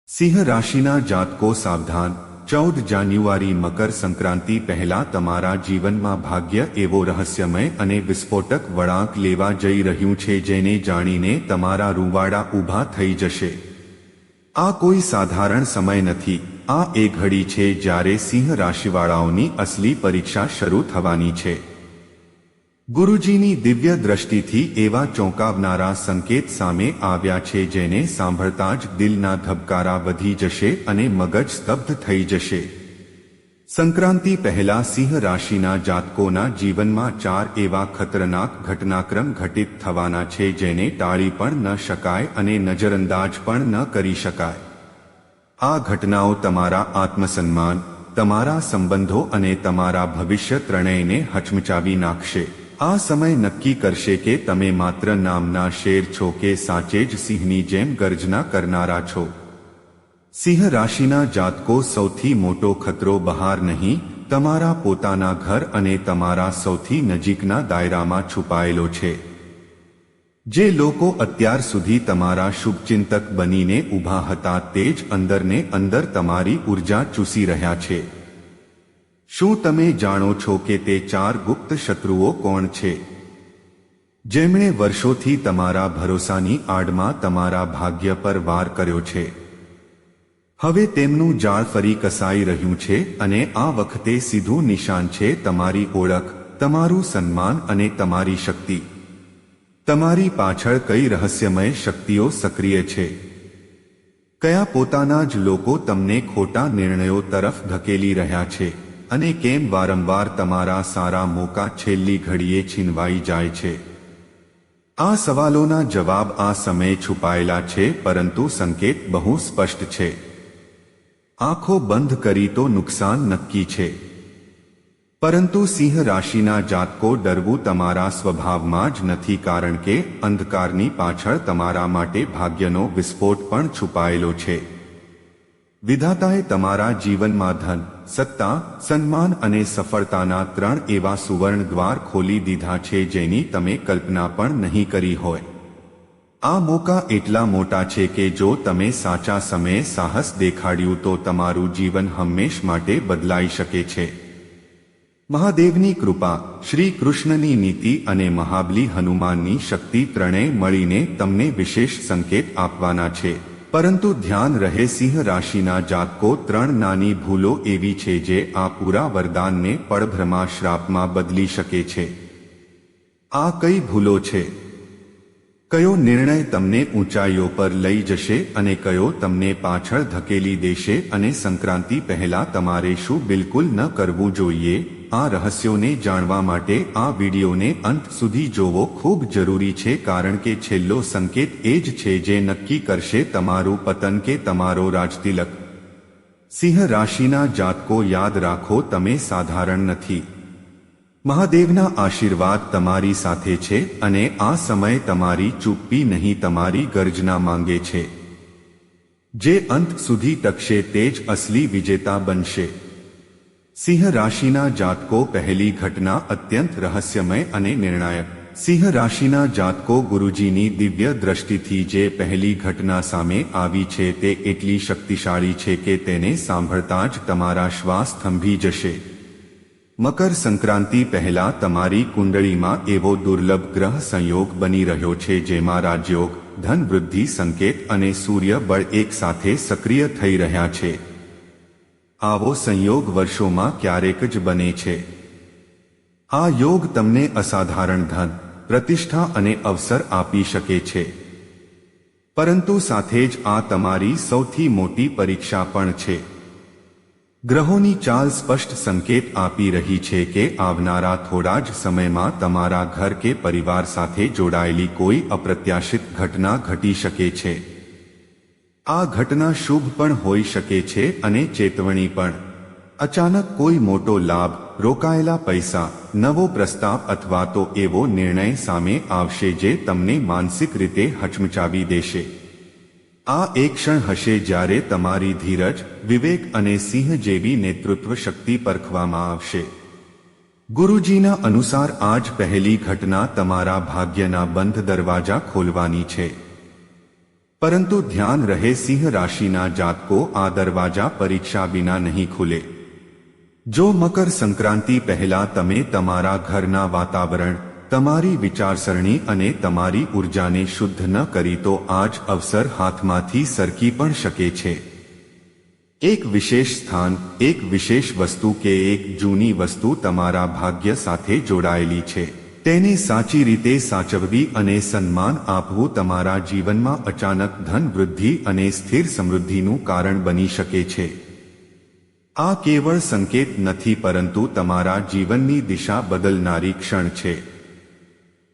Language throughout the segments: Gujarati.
સિંહ રાશિના જાતકો સાવધાન। 14 જાન્યુઆરી મકર સંક્રાંતિ પહેલા તમારા જીવનમાં ભાગ્ય એવો રહસ્યમય અને વિસ્ફોટક વળાંક લેવા જઈ રહ્યું છે જેને જાણીને તમારા રૂંવાડા ઊભા થઈ જશે। આ કોઈ સાધારણ સમય નથી, આ એ ઘડી છે જ્યારે સિંહ રાશિવાળાઓની અસલી પરીક્ષા શરૂ થવાની છે। ગુરુજીની દિવ્ય દ્રષ્ટિથી એવા ચોંકાવનારા સંકેત સામે આવ્યા છે જેને સાંભળતા જ દિલના ધબકારા વધી જશે અને મગજ સ્તબ્ધ થઈ જશે। સંક્રાંતિ પહેલા સિંહ રાશિના જાતકોના જીવનમાં 4 એવા ખતરનાક ઘટનાક્રમ ઘટિત થવાના છે જેને ટાળી પણ ન શકાય અને નજરઅંદાજ પણ ન કરી શકાય। આ ઘટનાઓ તમારા આત્મસન્માન, તમારા સંબંધો અને તમારા ભવિષ્ય ત્રણેયને હચમચાવી નાખશે। આ સમય નક્કી કરશે કે તમે માત્ર નામના શેર છો કે સાચે જ સિંહની જેમ ગર્જના કરનારા છો। સિંહ રાશિના જાતકો સૌથી મોટો ખતરો બહાર નહીં, તમારા પોતાના ઘર અને તમારા સૌથી નજીકના દાયરામાં છુપાયેલો છે। જે લોકો અત્યાર સુધી તમારા શુભચિંતક બનીને ઊભા હતા તે જ અંદરને અંદર તમારી ઉર્જા ચૂસી રહ્યા છે। શું તમે જાણો છો કે તે 4 ગુપ્ત શત્રુઓ કોણ છે, જેમણે વર્ષોથી તમારા ભરોસાની આડમાં તમારા ભાગ્ય પર વાર કર્યો છે? હવે તેમનું જાળ ફરી કસાઈ રહ્યું છે અને આ વખતે સીધું નિશાન છે તમારી ઓળખ, તમારું સન્માન અને તમારી શક્તિ। તમારી પાછળ કઈ રહસ્યમય શક્તિઓ સક્રિય છે? કયા પોતાના જ લોકો તમને ખોટા નિર્ણયો તરફ ધકેલી રહ્યા છે અને કેમ વારંવાર તમારા સારા મોકા છેલ્લી ઘડીએ છીનવાઈ જાય છે? આ સવાલોના જવાબ આ સમયે છુપાયેલા છે, પરંતુ સંકેત બહુ સ્પષ્ટ છે। આંખો બંધ કરી તો નુકસાન નક્કી છે, પરંતુ સિંહ રાશિના જાતકો ડરવું તમારા સ્વભાવમાં જ નથી, કારણ કે અંધકારની પાછળ તમારા માટે ભાગ્યનો વિસ્ફોટ પણ છુપાયેલો છે। વિધાતાએ તમારા જીવનમાં ધન, સત્તા, સન્માન અને સફળતાના 3 એવા સુવર્ણ દ્વાર ખોલી દીધા છે જેની તમે કલ્પના પણ નહીં કરી હોય। આ મોકા એટલા મોટા છે કે જો તમે સાચા સમયે સાહસ દેખાડ્યું તો તમારું જીવન હંમેશ માટે બદલાઈ શકે છે। મહાદેવની કૃપા, શ્રી કૃષ્ણની નીતિ અને મહાબલી હનુમાનની શક્તિ ત્રણેય મળીને તમને વિશેષ સંકેત આપવાના છે। પરંતુ ધ્યાન રહે, સિંહ રાશિના જાતકો 3 નાની ભૂલો એવી છે જે આ પૂરા વરદાનને પળભરમાં શ્રાપમાં બદલી શકે છે। આ કઈ ભૂલો છે? કયો નિર્ણય તમને ઊંચાઈઓ પર લઈ જશે અને કયો તમને પાછળ ધકેલી દેશે? અને સંક્રાંતિ પહેલા તમારે શું બિલકુલ ન કરવું જોઈએ? આ રહસ્યોને જાણવા માટે આ વિડીયોને અંત સુધી જોવો ખૂબ જરૂરી છે, કારણ કે છેલ્લો સંકેત એ જ છે જે નક્કી કરશે તમારું પતન કે તમારો રાજતિલક। સિંહ રાશિના જાતકો યાદ રાખો, તમે સાધારણ નથી। મહાદેવના આશીર્વાદ તમારી સાથે છે અને આ સમય તમારી ચૂપ્પી નહીં, તમારી ગર્જના માંગે છે। જે અંત સુધી ટકશે તે જ અસલી વિજેતા બનશે। સિંહ રાશિના જાતકો પહેલી ઘટના અત્યંત રહસ્યમય અને નિર્ણાયક। સિંહ રાશિના જાતકો, ગુરુજીની દિવ્ય દ્રષ્ટિથી જે પહેલી ઘટના સામે આવી છે તે એટલી શક્તિશાળી છે કે તેને સાંભળતા જ તમારા શ્વાસ થંભી જશે। મકર સંક્રાંતિ પહેલા તમારી કુંડળીમાં એવો દુર્લભ ગ્રહ સંયોગ બની રહ્યો છે જેમાં રાજયોગ, ધન વૃદ્ધિ સંકેત અને સૂર્ય બળ એક સાથે સક્રિય થઈ રહ્યા છે। આવો સંયોગ વર્ષોમાં ક્યારેક જ બને છે। આ યોગ તમને અસાધારણ ધન, પ્રતિષ્ઠા અને અવસર આપી શકે છે, પરંતુ સાથે જ આ તમારી સૌથી મોટી પરીક્ષા પણ છે। ગ્રહોની ચાલ સ્પષ્ટ સંકેત આપી રહી છે કે આવનારા થોડા જ સમયમાં તમારા ઘર કે પરિવાર સાથે જોડાયેલી કોઈ અપ્રત્યાશિત ઘટના ઘટી શકે છે। આ ઘટના શુભ પણ હોઈ શકે છે અને ચેતવણી પણ। અચાનક કોઈ મોટો લાભ, રોકાયેલા પૈસા, નવો પ્રસ્તાવ અથવા તો એવો નિર્ણય સામે આવશે જે તમને માનસિક રીતે હચમચાવી દેશે। આ એક ક્ષણ હશે જ્યારે તમારી ધીરજ, વિવેક અને સિંહ જેવી નેતૃત્વ શક્તિ પરખવામાં આવશે। ગુરુજીના અનુસાર આ જ પહેલી ઘટના તમારા ભાગ્યના બંધ દરવાજા ખોલવાની છે। પરંતુ ધ્યાન રહે, સિંહ રાશિના જાતકો, આ દરવાજા પરીક્ષા વિના નહીં ખુલે. જો મકર સંક્રાંતિ પહેલા તમે તમારા ઘરના વાતાવરણ, તમારી વિચારસરણી અને તમારી ઉર્જાને શુદ્ધ ન કરી તો આજ અવસર હાથમાંથી સરકી પણ શકે છે. એક વિશેષ સ્થાન, એક વિશેષ વસ્તુ કે એક જૂની વસ્તુ તમારા ભાગ્ય સાથે જોડાયેલી છે, તેને સાચી રીતે સાચવવી અને સન્માન આપવું તમારા જીવનમાં અચાનક ધન વૃદ્ધિ અને સ્થિર સમૃદ્ધિનું કારણ બની શકે છે. આ કેવળ સંકેત નથી પરંતુ તમારા જીવનની દિશા બદલનારી ક્ષણ છે.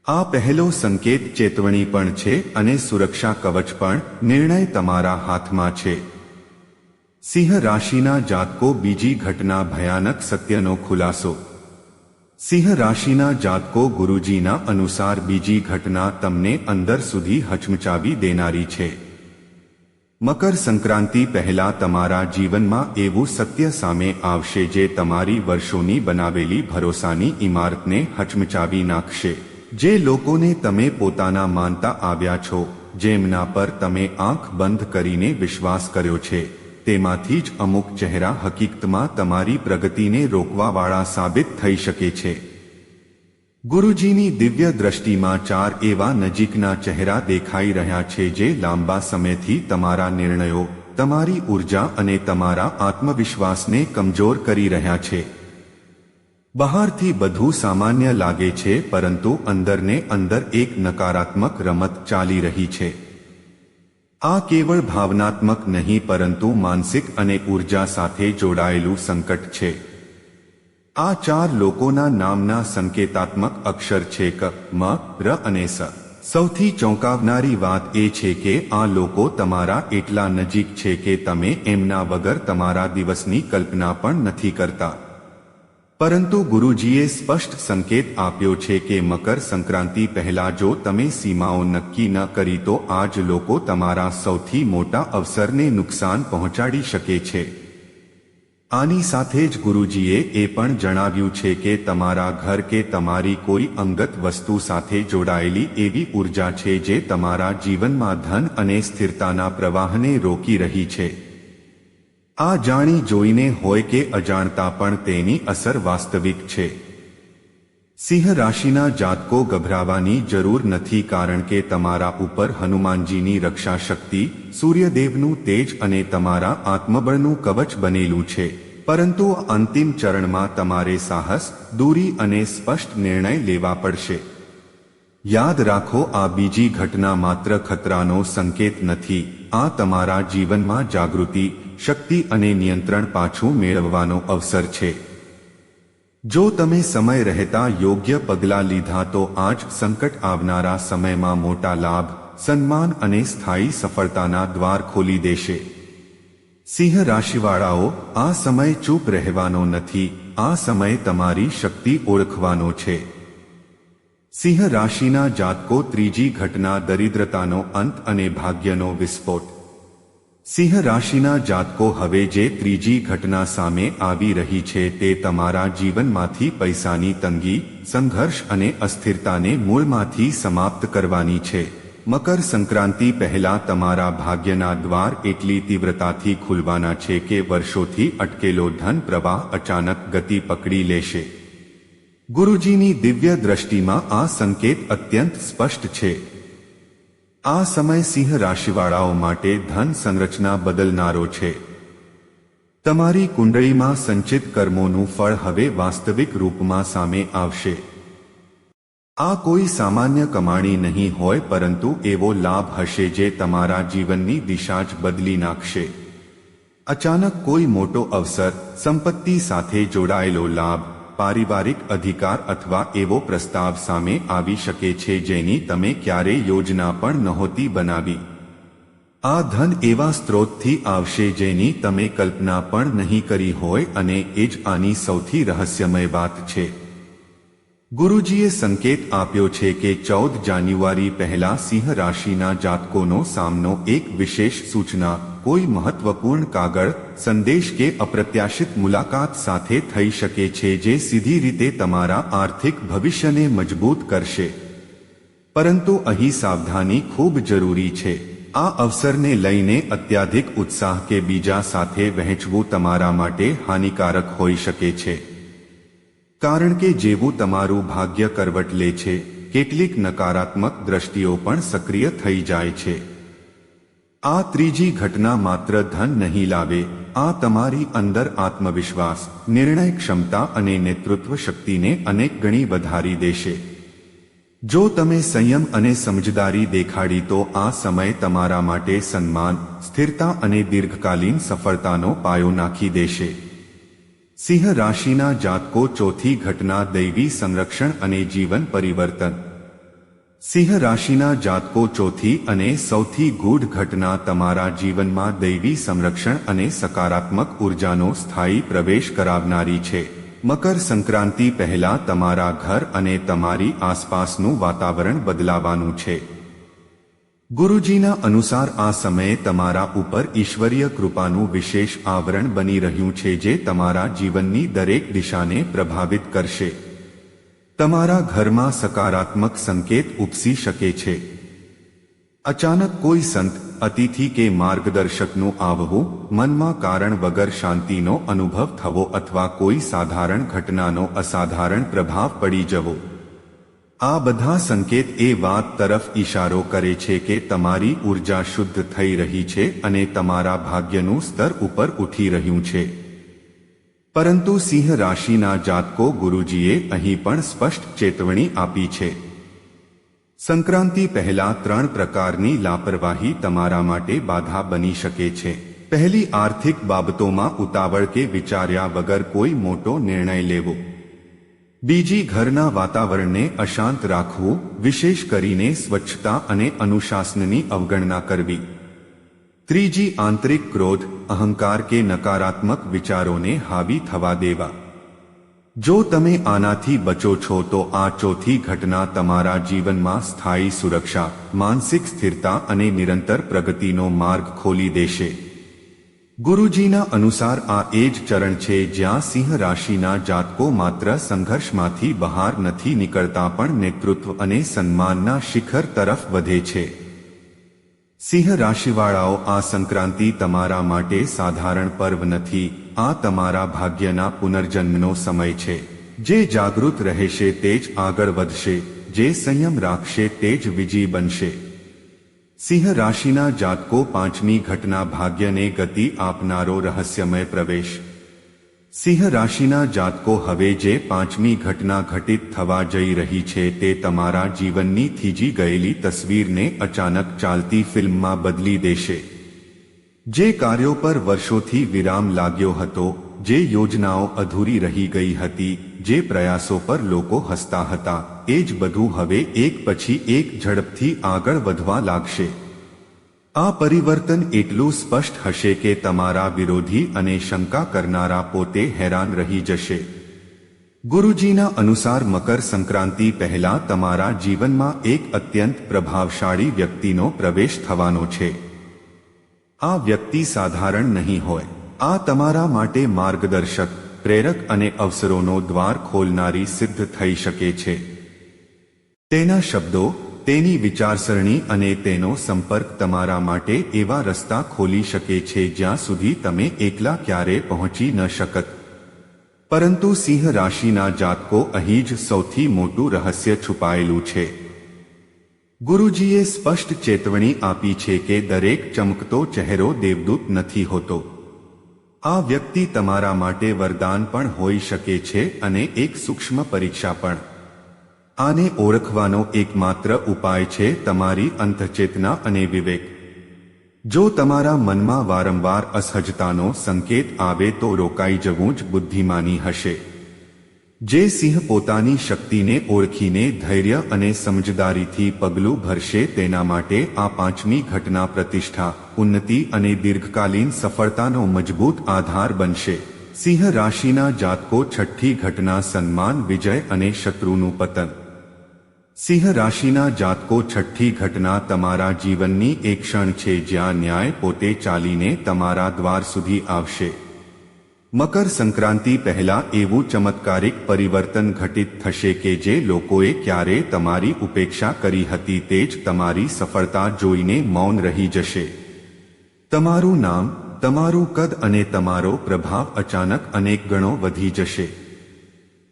આ પહેલો સંકેત ચેતવણી પણ છે અને સુરક્ષા કવચ પણ. નિર્ણય તમારા હાથમાં છે. સિંહ રાશિના જાતકો, બીજી ઘટના, ભયાનક સત્યનો ખુલાસો. સિંહ રાશિના જાતકો, ગુરુજીના અનુસાર બીજી ઘટના તમને અંદર સુધી હચમચાવી દેનારી છે. મકર સંક્રાંતિ પહેલા તમારા જીવનમાં એવું સત્ય સામે આવશે જે તમારી વર્ષોની બનાવેલી ભરોસાની ઇમારતને હચમચાવી નાખશે. જે લોકોને તમે પોતાના માનતા આવ્યા છો, જેમના પર તમે આંખ બંધ કરીને વિશ્વાસ કર્યો છે, તેમાંથી જ અમુક ચહેરા હકીકતમાં તમારી પ્રગતિને રોકવાવાળા સાબિત થઈ શકે છે. ગુરુજીની દિવ્ય દ્રષ્ટિમાં 4 એવા નજીકના ચહેરા દેખાઈ રહ્યા છે જે લાંબા સમયથી તમારા નિર્ણયો, તમારી ઉર્જા અને તમારા આત્મવિશ્વાસને કમજોર કરી રહ્યા છે. બહારથી બધું સામાન્ય લાગે છે પરંતુ અંદરને અંદર એક નકારાત્મક રમત ચાલી રહી છે. આ કેવળ ભાવનાત્મક નહીં પરંતુ માનસિક અને ઉર્જા સાથે જોડાયેલું સંકટ છે. આ 4 લોકોના નામના સંકેતાત્મક અક્ષર છે ક, મ, ર અને સ. સૌથી ચોંકાવનારી વાત એ છે કે આ લોકો તમારા એટલા નજીક છે કે તમે એમના વગર તમારા દિવસની કલ્પના પણ નથી કરતા. પરંતુ ગુરુજીએ સ્પષ્ટ સંકેત આપ્યો છે કે મકર સંક્રાંતિ પહેલા જો તમે સીમાઓ નક્કી ન કરી તો આ જ લોકો તમારા સૌથી મોટા અવસરને નુકસાન પહોંચાડી શકે છે. આની સાથે જ ગુરુજીએ એ પણ જણાવ્યું છે કે તમારા ઘર કે તમારી કોઈ અંગત વસ્તુ સાથે જોડાયેલી એવી ઉર્જા છે જે તમારા જીવનમાં ધન અને સ્થિરતાના પ્રવાહને રોકી રહી છે. આ જાણી જોઈને હોય કે અજાણતા પણ તેની અસર વાસ્તવિક છે. સિંહ રાશિના જાતકો, ગભરાવાની જરૂર નથી કારણ કે તમારા ઉપર હનુમાનજીની રક્ષા શક્તિ, સૂર્યદેવનું તેજ અને તમારા આત્મબળનું કવચ બનેલું છે. પરંતુ અંતિમ ચરણમાં તમારે સાહસ, દૂરી અને સ્પષ્ટ નિર્ણય લેવા પડશે. યાદ રાખો, આ બીજી ઘટના માત્ર ખતરાનો સંકેત નથી, આ તમારા જીવનમાં જાગૃતિ, શક્તિ અને નિયંત્રણ પાછું મેળવવાનો અવસર છે. જો તમે સમય રહેતા યોગ્ય પગલાં લીધા તો આ જ સંકટ આવનારા સમયમાં મોટા લાભ, સન્માન અને સ્થાયી સફળતાના દ્વાર ખોલી દેશે. સિંહ રાશિવાળાઓ, આ સમય ચૂપ રહેવાનો નથી, આ સમય તમારી શક્તિ ઓળખવાનો છે. સિંહ રાશિના જાતકો, ત્રીજી ઘટના, દરિદ્રતાનો અંત અને ભાગ્યનો વિસ્ફોટ. સિંહ રાશિના જાતકો, હવે જે ત્રીજી ઘટના સામે આવી રહી છે તે તમારા જીવનમાંથી પૈસાની તંગી, સંઘર્ષ અને અસ્થિરતાને મૂળમાંથી સમાપ્ત કરવાની છે. મકર સંક્રાંતિ પહેલા તમારા ભાગ્યના દ્વાર એટલી તીવ્રતાથી ખુલવાના છે કે વર્ષોથી અટકેલો ધન પ્રવાહ અચાનક ગતિ પકડી લેશે. ગુરુજીની દિવ્ય દ્રષ્ટિમાં આ સંકેત અત્યંત સ્પષ્ટ છે. આ સમય સિંહ રાશિવાળાઓ માટે ધન સંરચના બદલનારો છે. તમારી કુંડળીમાં સંચિત કર્મોનું ફળ હવે વાસ્તવિક રૂપમાં સામે આવશે. આ કોઈ સામાન્ય કમાણી નહીં હોય પરંતુ એવો લાભ હશે જે તમારા જીવનની દિશા જ બદલી નાખશે. અચાનક કોઈ મોટો અવસર, સંપત્તિ સાથે જોડાયેલો લાભ, પારિવારિક અધિકાર અથવા એવો પ્રસ્તાવ સામે આવી શકે છે જેની તમે ક્યારેય યોજના પણ નહોતી બનાવી. આ ધન એવા સ્ત્રોતથી આવશે જેની તમે કલ્પના પણ નહીં કરી હોય અને એ જ આની સૌથી રહસ્યમય વાત છે. ગુરુજીએ સંકેત આપ્યો છે કે 14 જાન્યુઆરી પહેલા સિંહ રાશિના જાતકોનો સામનો એક વિશેષ સૂચના, કોઈ મહત્વપૂર્ણ કાગળ, સંદેશ કે અપ્રત્યાશિત મુલાકાત સાથે થઈ શકે છે જે સીધી રીતે તમારા આર્થિક ભવિષ્યને મજબૂત કરશે. પરંતુ અહીં સાવધાની ખૂબ જરૂરી છે. આ અવસરને લઈને અત્યાધિક ઉત્સાહ કે બીજા સાથે વહેંચવું તમારા માટે હાનિકારક હોઈ શકે છે, કારણ કે જેવું તમારું ભાગ્ય કરવટ લે છે, કેટલીક નકારાત્મક દ્રષ્ટિઓ પણ સક્રિય થઈ જાય છે. આ ત્રીજી ઘટના માત્ર ધન નહીં લાવે, આ તમારી અંદર આત્મવિશ્વાસ, નિર્ણય ક્ષમતા અને નેતૃત્વ શક્તિને અનેક ગણી વધારી દેશે. જો તમે સંયમ અને સમજદારી દેખાડી તો આ સમય તમારા માટે સન્માન, સ્થિરતા અને દીર્ઘકાલીન સફળતાનો પાયો નાખી દેશે. સિંહ રાશિના જાતકો ચોથી ઘટના દૈવી સંરક્ષણ અને જીવન પરિવર્તન. સિંહ રાશિના જાતકો ચોથી અને સૌથી ગૂઢ ઘટના તમારા જીવનમાં દૈવી સંરક્ષણ અને સકારાત્મક ઉર્જાનો સ્થાયી પ્રવેશ કરાવનારી છે. મકર સંક્રાંતિ પહેલા તમારા ઘર અને તમારી આસપાસનું વાતાવરણ બદલાવાનું છે. ગુરુજીના અનુસાર આ સમયે તમારા ઉપર ઈશ્વરીય કૃપાનું વિશેષ આવરણ બની રહ્યું છે જે તમારા જીવનની દરેક દિશાને પ્રભાવિત કરશે. તમારા ઘરમાં સકારાત્મક સંકેત ઉપસી શકે છે. અચાનક કોઈ સંત, અતિથિ કે માર્ગદર્શકનું આવવું, મનમાં કારણ વગર શાંતિનો અનુભવ થવો અથવા કોઈ સાધારણ ઘટનાનો અસાધારણ પ્રભાવ પડી જવો. આ બધા સંકેત એ વાત તરફ ઇશારો કરે છે કે તમારી ઉર્જા શુદ્ધ થઈ રહી છે અને તમારા ભાગ્યનું સ્તર ઉપર ઉઠી રહ્યું છે. પરંતુ સિંહ રાશિના જાતકો, ગુરુજીએ અહીં પણ સ્પષ્ટ ચેતવણી આપી છે. સંક્રાંતિ પહેલા 3 પ્રકારની લાપરવાહી તમારા માટે બાધા બની શકે છે. પહેલી, આર્થિક બાબતોમાં ઉતાવળ કે વિચાર્યા વગર કોઈ મોટો નિર્ણય લેવો. બીજી, ઘરના વાતાવરણને અશાંત રાખવું, વિશેષ કરીને સ્વચ્છતા અને અનુશાસનની અવગણના કરવી. ત્રીજી, આંતરિક ક્રોધ, અહંકાર કે નકારાત્મક વિચારોને હાવી થવા દેવા. જો તમે આનાથી બચો છો તો આ ચોથી ઘટના તમારા જીવનમાં સ્થાયી સુરક્ષા, માનસિક સ્થિરતા અને નિરંતર પ્રગતિનો માર્ગ ખોલી દેશે. ગુરુજીના અનુસાર આ એ જ ચરણ છે જ્યાં સિંહ રાશિના જાતકો માત્ર સંઘર્ષમાંથી બહાર નથી નીકળતા પણ નેતૃત્વ અને સન્માનના શિખર તરફ વધે છે. સિંહ રાશિવાળાઓ, આ સંક્રાંતિ તમારા માટે સાધારણ પર્વ નથી, આ તમારા ભાગ્યના પુનર્જન્મનો સમય છે. જે જાગૃત રહેશે તે જ આગળ વધશે, જે સંયમ રાખશે તે જ વિજયી બનશે. સિંહ રાશિના જાતકો, પાંચમી ઘટના ભાગ્યને ગતિ આપનારો રહસ્યમય પ્રવેશ. સિંહ રાશિના જાતકો, હવે જે પાંચમી ઘટના ઘટિત થવા જઈ રહી છે તે તમારા જીવનની થીજી ગયેલી તસવીરને અચાનક ચાલતી ફિલ્મમાં બદલી દેશે. જે કાર્યો પર વર્ષોથી વિરામ લાગ્યો હતો, જે યોજનાઓ અધૂરી રહી ગઈ હતી, જે પ્રયાસો પર લોકો હસતા હતા, એ જ બધું હવે એક પછી એક ઝડપથી આગળ વધવા લાગશે. આ પરિવર્તન એટલું સ્પષ્ટ હશે કે તમારા વિરોધી અને શંકા કરનારા પોતે હેરાન રહી જશે. ગુરુજીના અનુસાર મકર સંક્રાંતિ પહેલા તમારા જીવનમાં એક અત્યંત પ્રભાવશાળી વ્યક્તિનો પ્રવેશ થવાનો છે. આ વ્યક્તિ સાધારણ નહીં હોય. આ તમારા માટે માર્ગદર્શક, પ્રેરક અને અવસરોનો દ્વાર ખોલનારી સિદ્ધ થઈ શકે છે. તેના શબ્દો, તેની વિચારસરણી અને તેનો સંપર્ક તમારા માટે એવા રસ્તા ખોલી શકે છે જ્યાં સુધી તમે એકલા ક્યારેય પહોંચી ન શકત. પરંતુ સિંહ રાશિના જાતકો, અહીં જ સૌથી મોટું રહસ્ય છુપાયેલું છે. ગુરુજીએ સ્પષ્ટ ચેતવણી આપી છે કે દરેક ચમકતો ચહેરો દેવદૂત નથી હોતો. આ વ્યક્તિ તમારા માટે વરદાન પણ હોઈ શકે છે અને એક સૂક્ષ્મ પરીક્ષા પણ. આને ઓળખવાનો એકમાત્ર ઉપાય છે તમારી અંતઃચેતના અને વિવેક. જો તમારા મનમાં વારંવાર અસહજતાનો સંકેત આવે તો રોકાઈ જવું જ બુદ્ધિમાની હશે. જે સિંહ પોતાની શક્તિને ઓળખીને ધૈર્ય અને સમજદારીથી પગલું ભરશે તેના માટે આ પાંચમી ઘટના પ્રતિષ્ઠા, ઉન્નતિ અને દીર્ઘકાલીન સફળતાનો મજબૂત આધાર બનશે. સિંહ રાશિના જાતકો, છઠ્ઠી ઘટના સન્માન, વિજય અને શત્રુનું પતન. સિંહ રાશિના જાતકો, છઠ્ઠી ઘટના તમારા જીવનની એક ક્ષણ છે જ્યાં ન્યાય પોતે ચાલીને તમારા દ્વાર સુધી આવશે. મકર સંક્રાંતિ પહેલા એવું ચમત્કારિક પરિવર્તન ઘટિત થશે કે જે લોકોએ ક્યારે તમારી ઉપેક્ષા કરી હતી તે જ તમારી સફળતા જોઈને મૌન રહી જશે. તમારું નામ, તમારું કદ અને તમારો પ્રભાવ અચાનક અનેક ગણો વધી જશે.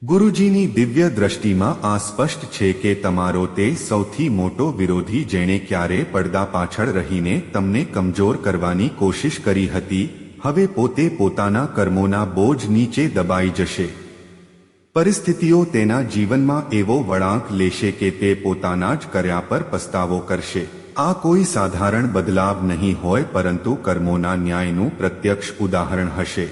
ગુરુજીની દિવ્ય દ્રષ્ટિમાં આ સ્પષ્ટ છે કે તમારો તે સૌથી મોટો વિરોધી જેણે ક્યારે પડદા પાછળ રહીને તમને કમજોર કરવાની કોશિશ કરી હતી, હવે પોતે પોતાના કર્મોના બોજ નીચે દબાઈ જશે. પરિસ્થિતિઓ તેના જીવનમાં એવો વળાંક લેશે કે તે પોતાના જ કર્યા પર પસ્તાવો કરશે. આ કોઈ સાધારણ બદલાવ નહીં હોય પરંતુ કર્મોના ન્યાયનું પ્રત્યક્ષ ઉદાહરણ હશે.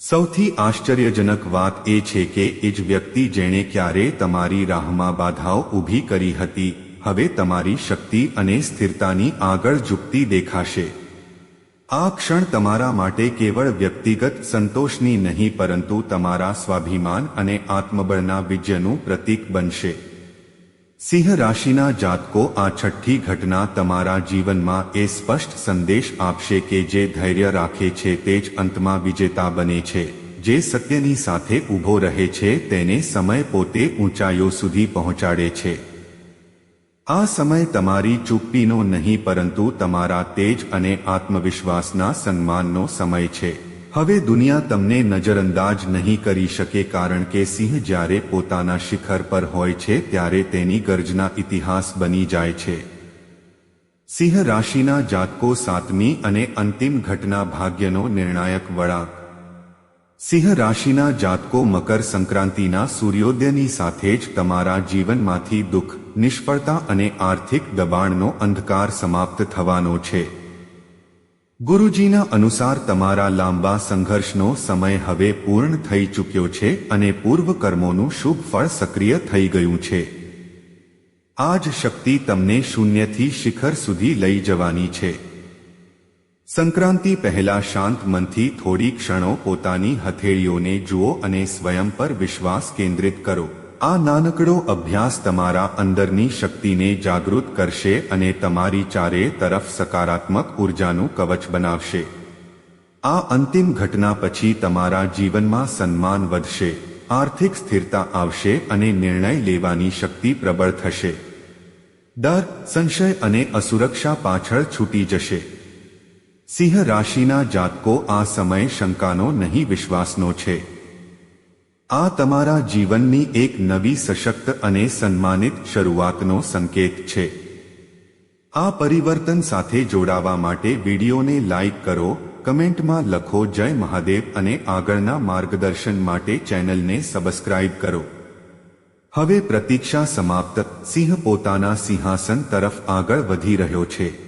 સૌથી આશ્ચર્યજનક વાત એ છે કે એ જ વ્યક્તિ જેણે ક્યારે તમારી રાહમાં બાધાઓ ઊભી કરી હતી, હવે તમારી શક્તિ અને સ્થિરતાની આગળ ઝૂકતી દેખાશે. આ ક્ષણ તમારા માટે કેવળ વ્યક્તિગત સંતોષની નહીં પરંતુ તમારા સ્વાભિમાન અને આત્મબળના વિજયનું પ્રતીક બનશે. સિંહ રાશિના જાતકો, આ છઠ્ઠી ઘટના તમારા જીવનમાં એ સ્પષ્ટ સંદેશ આપશે કે જે ધૈર્ય રાખે છે તે જ અંતમાં વિજેતા બને છે. જે સત્યની સાથે ઊભો રહે છે તેને સમય પોતે ઊંચાઈઓ સુધી પહોંચાડે છે. આ સમય તમારી ચૂકતીનો નહીં પરંતુ તમારા તેજ અને આત્મવિશ્વાસના સન્માનનો સમય છે. હવે દુનિયા તમને નજરઅંદાજ નહીં કરી શકે કારણ કે સિંહ જ્યારે પોતાના શિખર પર હોય છે ત્યારે તેની ગર્જના ઇતિહાસ બની જાય છે. સિંહ રાશિના જાતકો, સાતમી અને અંતિમ ઘટના ભાગ્યનો નિર્ણાયક વળાંક. સિંહ રાશિના જાતકો, મકર સંક્રાંતિના સૂર્યોદયની સાથે જ તમારા જીવનમાંથી દુઃખ, નિષ્ફળતા અને આર્થિક દબાણનો અંધકાર સમાપ્ત થવાનો છે. ગુરુજીના અનુસાર તમારા લાંબા સંઘર્ષનો સમય હવે પૂર્ણ થઈ ચૂક્યો છે અને પૂર્વ કર્મોનું શુભ ફળ સક્રિય થઈ ગયું છે. આ જ શક્તિ તમને શૂન્યથી શિખર સુધી લઈ જવાની છે. સંક્રાંતિ પહેલા શાંત મનથી થોડી ક્ષણો પોતાની હથેળીઓને જુઓ અને સ્વયં પર વિશ્વાસ કેન્દ્રિત કરો. આ નાનકડો અભ્યાસ તમારા અંદરની શક્તિને જાગૃત કરશે અને તમારી ચારે તરફ સકારાત્મક ઉર્જાનું કવચ બનાવશે. આ અંતિમ ઘટના પછી તમારા જીવનમાં સન્માન વધશે, આર્થિક સ્થિરતા આવશે અને નિર્ણય લેવાની શક્તિ પ્રબળ થશે. ડર, સંશય અને અસુરક્ષા પાછળ છૂટી જશે. સિંહ રાશિના જાતકો, આ સમય શંકાનો નહીં વિશ્વાસનો છે. આ તમારા જીવનની એક નવી સશક્ત અને સન્માનિત શરૂઆતનો સંકેત છે. આ પરિવર્તન સાથે જોડાવા માટે વિડીયોને લાઇક કરો, કમેન્ટમાં લખો જય મહાદેવ અને આગળના માર્ગદર્શન માટે ચેનલને સબસ્ક્રાઇબ કરો. હવે પ્રતીક્ષા સમાપ્ત. સિંહ પોતાના સિંહાસન તરફ આગળ વધી રહ્યો છે.